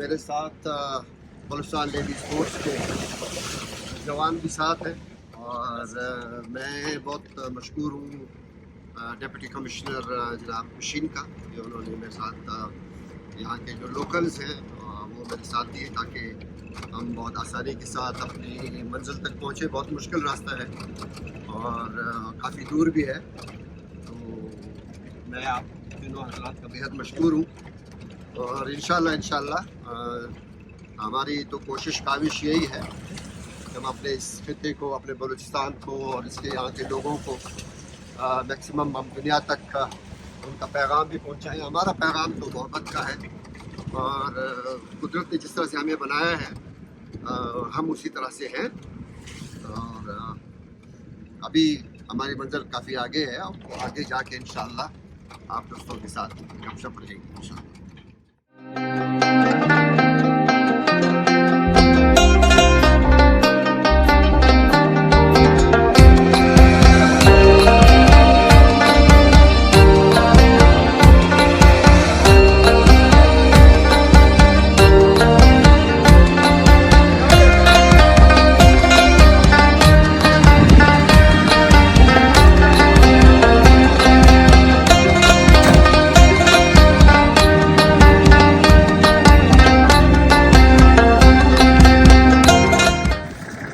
میرے ساتھ Balochistan lady sports کے جوان بھی ساتھ ہیں اور میں بہت مشکور ہوں ڈپٹی کمشنر جناب پشین کا کہ انہوں نے میرے ساتھ یہاں کے جو لوکلز ہیں وہ میرے ساتھ دیے تاکہ ہم بہت آسانی کے ساتھ اپنی منزل تک پہنچے. بہت مشکل راستہ ہے اور کافی دور بھی ہے، تو میں آپ تینوں حضرات کا بہت مشکور ہوں. اور انشاءاللہ ہماری تو کوشش کاوش یہی ہے کہ ہم اپنے اس خطے کو، اپنے بلوچستان کو اور اس کے یہاں کے لوگوں کو میکسیمم ہم دنیا تک ان کا پیغام بھی پہنچائیں. ہمارا پیغام تو محبت کا ہے اور قدرت نے جس طرح سے ہمیں بنایا ہے ہم اسی طرح سے ہیں. اور ابھی ہماری منزل کافی آگے ہے اور آگے جا کے انشاءاللہ آپ دوستوں کے ساتھ گپ شپ رہیں گے انشاءاللہ.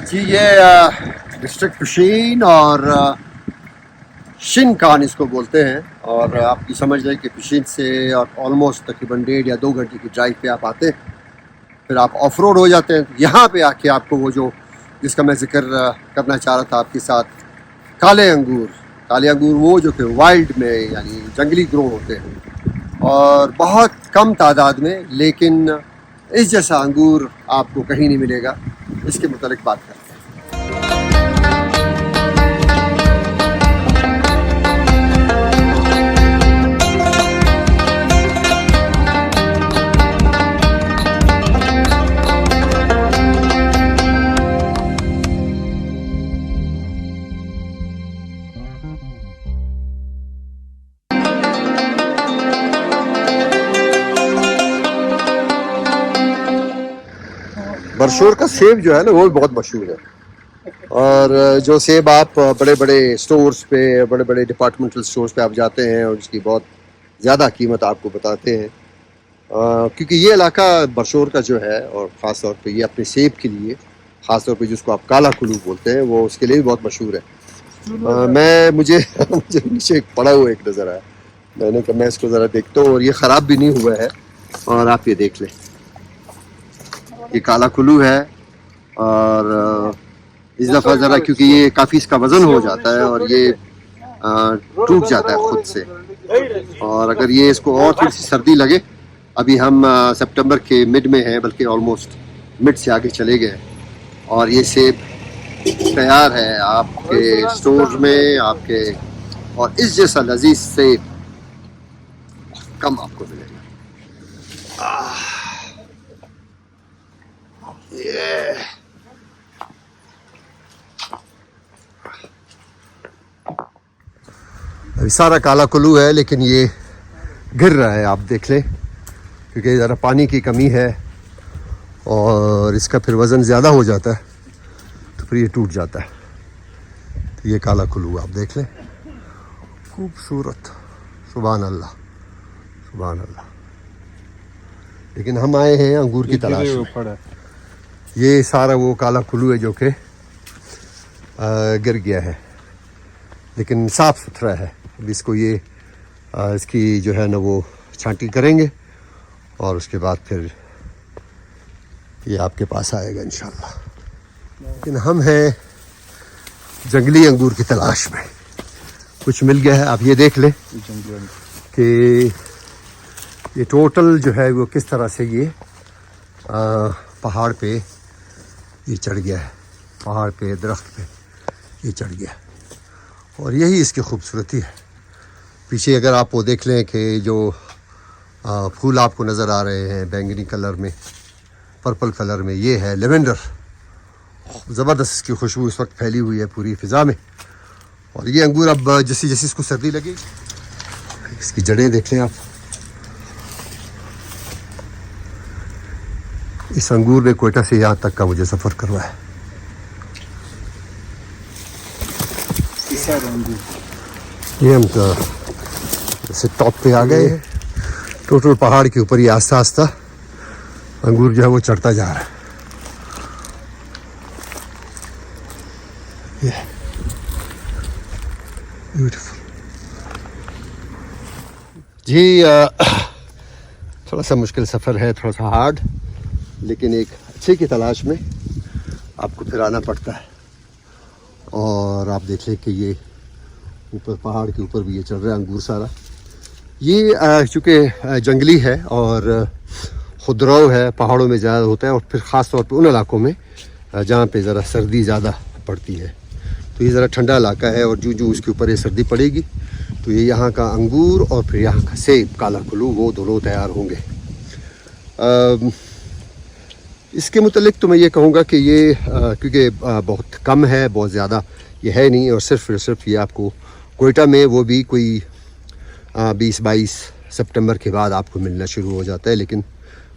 جی یہ ڈسٹرکٹ پشین اور شن کان اس کو بولتے ہیں، اور آپ کی سمجھ لیں کہ پشین سے اور آلموسٹ تقریباً 1.5 یا 2 گھنٹے کی ڈرائیو پہ آپ آتے ہیں. پھر آپ آف روڈ ہو جاتے ہیں. یہاں پہ آ کے آپ کو وہ جو جس کا میں ذکر کرنا چاہ رہا تھا آپ کے ساتھ، کالے انگور وہ جو کہ وائلڈ میں یعنی جنگلی گرو ہوتے ہیں اور بہت کم تعداد میں، لیکن اس جیسا انگور آپ کو کہیں نہیں ملے گا. اس کے متعلق بات کریں. برشور کا سیب جو ہے نا وہ بھی بہت مشہور ہے، اور جو سیب آپ بڑے بڑے سٹورز پہ، بڑے بڑے ڈپارٹمنٹل سٹورز پہ آپ جاتے ہیں اور اس کی بہت زیادہ قیمت آپ کو بتاتے ہیں، کیونکہ یہ علاقہ برشور کا جو ہے اور خاص طور پہ یہ اپنے سیب کے لیے، خاص طور پہ جس کو آپ کالا کلو بولتے ہیں، وہ اس کے لیے بھی بہت مشہور ہے. مجھے نیچے پڑا ہوا ایک نظر آیا، میں نے کہا میں اس کو ذرا دیکھتا ہوں، اور یہ خراب بھی نہیں ہوا ہے. اور آپ یہ دیکھ لیں، یہ کالا کلو ہے، اور اس دفعہ ذرا کیونکہ یہ کافی اس کا وزن ہو جاتا ہے اور یہ ٹوٹ جاتا ہے خود سے، اور اگر یہ اس کو اور تھوڑی سی سردی لگے، ابھی ہم سپٹمبر کے مڈ میں ہیں، بلکہ آلموسٹ مڈ سے آگے چلے گئے، اور یہ سیب تیار ہے آپ کے سٹورز میں آپ کے، اور اس جیسا لذیذ سیب کم آپ کو ملے گا. ابھی سارا کالا کلو ہے، لیکن یہ گر رہا ہے، آپ دیکھ لیں، کیونکہ ذرا پانی کی کمی ہے اور اس کا پھر وزن زیادہ ہو جاتا ہے تو پھر یہ ٹوٹ جاتا ہے. تو یہ کالا کلو آپ دیکھ لیں، خوبصورت، سبحان اللہ سبحان اللہ. لیکن ہم آئے ہیں انگور کی تلاش میں. یہ سارا وہ کالا کلو ہے جو کہ گر گیا ہے، لیکن صاف ستھرا ہے. اب اس کو یہ اس کی جو ہے نا وہ چھانٹی کریں گے اور اس کے بعد پھر یہ آپ کے پاس آئے گا انشاءاللہ. لیکن ہم ہیں جنگلی انگور کی تلاش میں. کچھ مل گیا ہے، آپ یہ دیکھ لیں کہ یہ ٹوٹل جو ہے وہ کس طرح سے یہ پہاڑ پہ یہ چڑھ گیا ہے، پہاڑ پہ درخت پہ یہ چڑھ گیا، اور یہی اس کی خوبصورتی ہے. پیچھے اگر آپ وہ دیکھ لیں کہ جو پھول آپ کو نظر آ رہے ہیں بینگنی کلر میں، پرپل کلر میں، یہ ہے لیونڈر. زبردست اس کی خوشبو اس وقت پھیلی ہوئی ہے پوری فضا میں. اور یہ انگور اب جیسی جیسی اس کو سردی لگے، اس کی جڑیں دیکھ لیں آپ، اس انگور نے کوئٹہ سے یہاں تک کا مجھے سفر کروایا. یہ ہم جیسے ٹاپ پہ آ گئے ہیں. ٹوٹل پہاڑ کے اوپر یہ آہستہ آہستہ انگور جو ہے وہ چڑھتا جا رہا ہے. بیوٹیفل. جی تھوڑا سا مشکل سفر ہے, تھوڑا سا ہارڈ, لیکن ایک اچھے کی تلاش میں آپ کو پھر آنا پڑتا ہے. اور آپ دیکھ لیں کہ یہ اوپر پہاڑ کے اوپر بھی یہ چل رہا ہے انگور سارا. یہ چونکہ جنگلی ہے اور خودرو ہے, پہاڑوں میں زیادہ ہوتا ہے, اور پھر خاص طور پہ ان علاقوں میں جہاں پہ ذرا سردی زیادہ پڑتی ہے. تو یہ ذرا ٹھنڈا علاقہ ہے, اور جو اس کے اوپر یہ سردی پڑے گی تو یہ یہاں کا انگور اور پھر یہاں کا سیب کالا کلو وہ دونوں تیار ہوں گے. اس کے متعلق تو میں یہ کہوں گا کہ یہ کیونکہ بہت کم ہے, بہت زیادہ یہ ہے نہیں, اور صرف یہ آپ کو کوئٹہ میں وہ بھی کوئی 20-22 سپٹمبر کے بعد آپ کو ملنا شروع ہو جاتا ہے, لیکن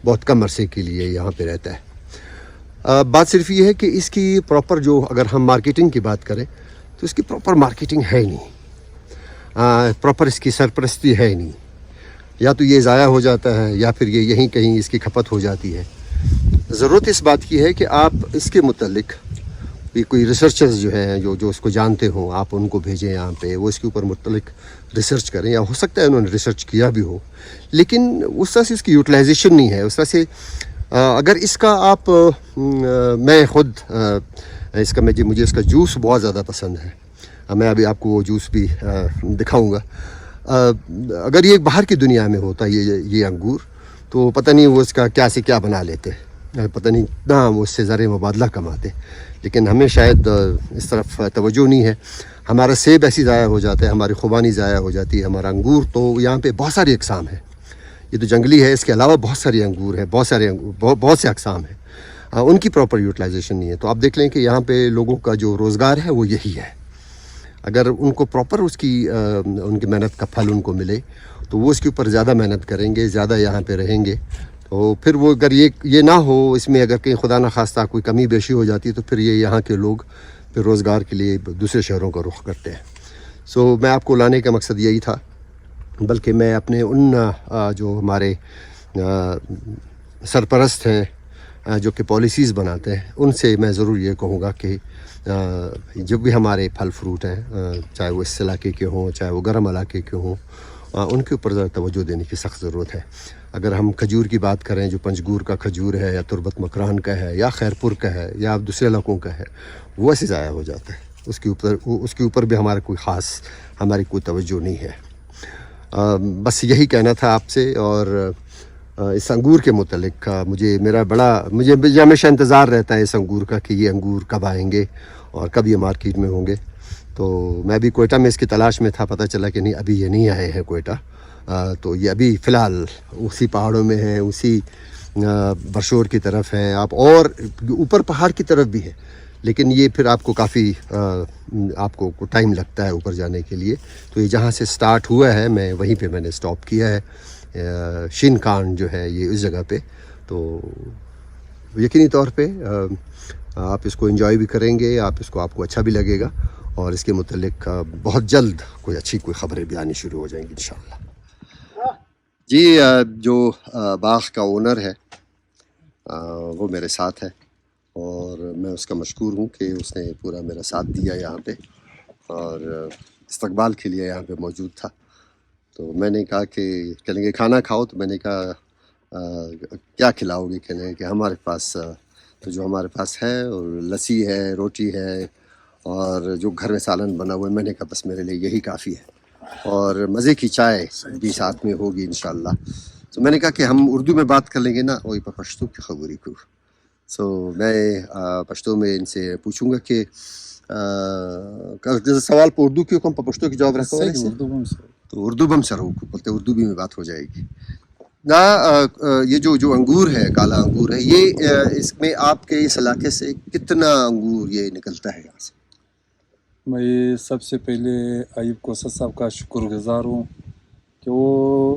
بہت کم عرصے کے لیے یہاں پہ رہتا ہے. بات صرف یہ ہے کہ اس کی پراپر جو اگر ہم مارکیٹنگ کی بات کریں تو اس کی پراپر مارکیٹنگ ہے نہیں, پراپر اس کی سرپرستی ہے نہیں. یا تو یہ ضائع ہو جاتا ہے یا پھر یہ یہیں کہیں اس کی کھپت ہو جاتی ہے. ضرورت اس بات کی ہے کہ آپ اس کے متعلق بھی کوئی ریسرچرز جو ہیں جو اس کو جانتے ہوں, آپ ان کو بھیجیں یہاں پہ, وہ اس کے اوپر متعلق ریسرچ کریں. یا ہو سکتا ہے انہوں نے ریسرچ کیا بھی ہو, لیکن اس طرح سے اس کی یوٹیلائزیشن نہیں ہے. اس طرح سے اگر اس کا آپ میں خود اس کا مجھے اس کا جوس بہت زیادہ پسند ہے. میں ابھی آپ کو وہ جوس بھی دکھاؤں گا. اگر یہ باہر کی دنیا میں ہوتا یہ انگور تو پتہ نہیں وہ اس کا کیا سے کیا بنا لیتے, پتہ نہیں کتنا وہ اس سے زر مبادلہ کماتے. لیکن ہمیں شاید اس طرف توجہ نہیں ہے. ہمارا سیب ایسی ضائع ہو جاتا ہے, ہماری خوبانی ضائع ہو جاتی ہے. ہمارا انگور تو یہاں پہ بہت ساری اقسام ہیں. یہ تو جنگلی ہے, اس کے علاوہ بہت سارے انگور ہیں, بہت سے اقسام ہیں. ان کی پراپر یوٹیلائزیشن نہیں ہے. تو آپ دیکھ لیں کہ یہاں پہ لوگوں کا جو روزگار ہے وہ یہی ہے. اگر ان کو پراپر ان کی محنت کا پھل ان کو ملے تو وہ اس کے اوپر زیادہ محنت کریں گے, زیادہ یہاں پہ رہیں گے. تو پھر وہ اگر یہ نہ ہو, اس میں اگر کہیں خدا نخواستہ کوئی کمی بیشی ہو جاتی تو پھر یہ یہاں کے لوگ پھر روزگار کے لیے دوسرے شہروں کا رخ کرتے ہیں. سو میں آپ کو لانے کا مقصد یہی تھا, بلکہ میں اپنے ان جو ہمارے سرپرست ہیں جو کہ پالیسیز بناتے ہیں ان سے میں ضرور یہ کہوں گا کہ جو بھی ہمارے پھل فروٹ ہیں, چاہے وہ اس علاقے کے ہوں چاہے وہ گرم علاقے کے ہوں, ان کے اوپر ذرا توجہ دینے کی سخت ضرورت ہے. اگر ہم کھجور کی بات کریں, جو پنجگور کا کھجور ہے یا تربت مکران کا ہے یا خیرپور کا ہے یا دوسرے علاقوں کا ہے, وہ ایسے ضائع ہو جاتا ہے. اس کے اوپر بھی ہمارا کوئی خاص ہماری کوئی توجہ نہیں ہے. بس یہی کہنا تھا آپ سے. اور اس انگور کے متعلق مجھے ہمیشہ انتظار رہتا ہے اس انگور کا کہ یہ انگور کب آئیں گے اور کب یہ مارکیٹ میں ہوں گے. تو میں بھی کوئٹہ میں اس کی تلاش میں تھا, پتہ چلا کہ نہیں ابھی یہ نہیں آئے ہیں کوئٹہ. تو یہ ابھی فی الحال اسی پہاڑوں میں ہیں, اسی برشور کی طرف ہیں آپ, اور اوپر پہاڑ کی طرف بھی ہے, لیکن یہ پھر آپ کو کافی آپ کو ٹائم لگتا ہے اوپر جانے کے لیے. تو یہ جہاں سے سٹارٹ ہوا ہے وہیں پہ میں نے سٹاپ کیا ہے. شین کان جو ہے یہ اس جگہ پہ. تو یقینی طور پہ آپ اس کو انجوائے بھی کریں گے, آپ کو اچھا بھی لگے گا, اور اس کے متعلق بہت جلد کوئی خبریں بھی آنی شروع ہو جائیں گی انشاءاللہ. جی جو باغ کا اونر ہے وہ میرے ساتھ ہے, اور میں اس کا مشکور ہوں کہ اس نے پورا میرا ساتھ دیا یہاں پہ, اور استقبال کے لیے یہاں پہ موجود تھا. تو میں نے کہا کہ چلیں گے کھانا کھاؤ, تو میں نے کہا کیا کھلاؤ گے, کہنے کہ ہمارے پاس تو جو ہمارے پاس ہے اور لسی ہے, روٹی ہے, اور جو گھر میں سالن بنا ہوا ہے. میں نے کہا بس میرے لیے یہی کافی ہے, اور مزے کی چائے بھی ساتھ میں ہوگی انشاءاللہ. تو میں نے کہا کہ ہم اردو میں بات کر لیں گے نا, وہی پشتو کی خبری کو. سو میں پشتو میں ان سے پوچھوں گا کہ سوال پہ اردو کیوں کم پشتو کی جواب رکھو, تو اردو بم سر بولتے اردو بھی میں بات ہو جائے گی نا. یہ جو انگور ہے, کالا انگور ہے, یہ اس میں آپ کے اس علاقے سے کتنا انگور یہ نکلتا ہے یہاں سے؟ میں سب سے پہلے ایوب کوثر صاحب کا شکر گزار ہوں کہ وہ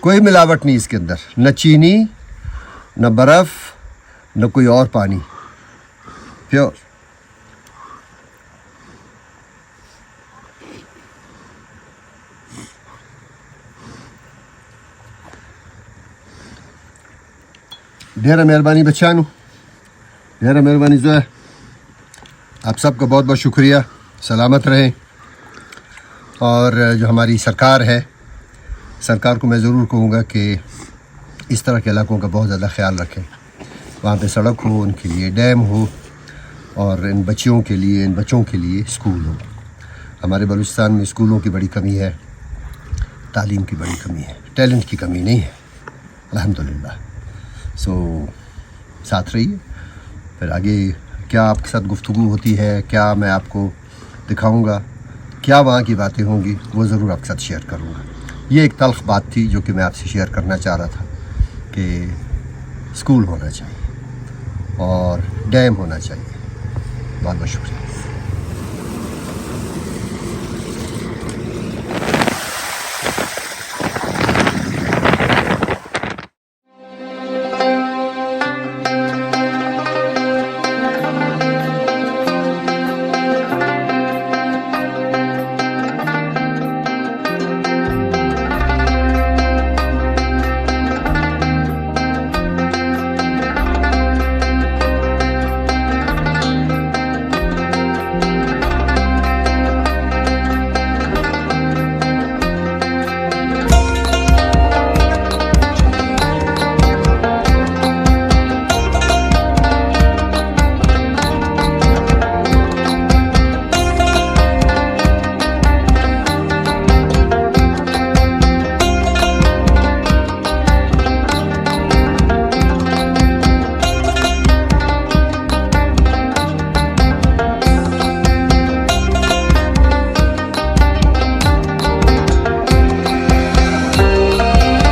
کوئی ملاوٹ نہیں اس کے اندر، نہ چینی نہ برف نہ کوئی اور پانی، پیور. ڈھیرہ مہربانی بچانو، ڈھیرہ مہربانی زویا، آپ سب کا بہت بہت شکریہ. سلامت رہیں. اور جو ہماری سرکار ہے، سرکار کو میں ضرور کہوں گا کہ اس طرح کے علاقوں کا بہت زیادہ خیال رکھیں. وہاں پہ سڑک ہو، ان کے لیے ڈیم ہو، اور ان بچیوں کے لیے، ان بچوں کے لیے اسکول ہو. ہمارے بلوچستان میں اسکولوں کی بڑی کمی ہے، تعلیم کی بڑی کمی ہے، ٹیلنٹ کی کمی نہیں ہے الحمدللہ. سو ساتھ رہیے. پھر آگے کیا آپ کے ساتھ گفتگو ہوتی ہے، کیا میں آپ کو دکھاؤں گا، کیا وہاں کی باتیں ہوں گی، وہ ضرور آپ کے ساتھ شیئر کروں گا. یہ ایک تلخ بات تھی جو کہ میں آپ سے شیئر کرنا چاہ رہا تھا کہ اسکول ہونا چاہیے اور ڈیم ہونا چاہیے. بہت بہت شکریہ.